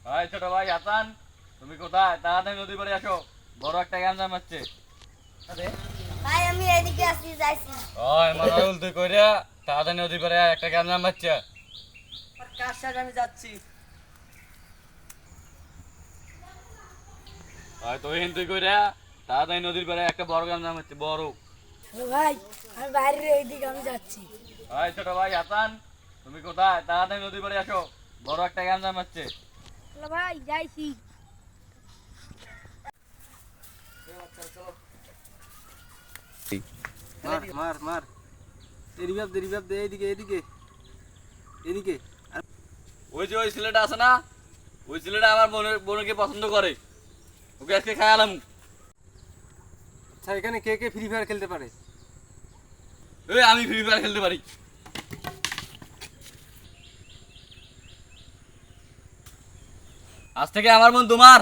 ভাই ছোট ভাই হাসান, তুমি কোথায়? তাড়াতাড়ি নদী পাড়ে আসো, বড় একটা গ্যাঞ্জাম হচ্ছে। ভাই আমি এদিকে আসি যাইছি। ওই মানারুল তুই কইরা তাড়াতাড়ি নদী পাড়ে আয়, একটা গ্যাঞ্জাম হচ্ছে। আর কার সাথে আমি যাচ্ছি? ওই তুই কইরা তাড়াতাড়ি নদীর পাড়ে একটা বড় গ্যাঞ্জাম হচ্ছে, বড়। হ্যালো ভাই, আমি বাইরের এইদিকে আমি যাচ্ছি। ভাই ছোট ভাই হাসান, তুমি কোথায়? তাড়াতাড়ি নদী পাড়ে আসো, বড় একটা গ্যাঞ্জাম হচ্ছে। হ্যালো ভাই যাইছি। মার মার মার, রিভাইভ দে, এদিকে এদিকে এদিকে। ওই যে ওই ছেলেটা আছে না, ওই ছেলেটা আমার বোনকে পছন্দ করে, ওকে আজকে খায়ালাম। আচ্ছা, এখানে কে কে ফ্রি ফায়ার খেলতে পারে? এই আমি ফ্রি ফায়ার খেলতে পারি। আজ থেকে আমার বোন তোমার।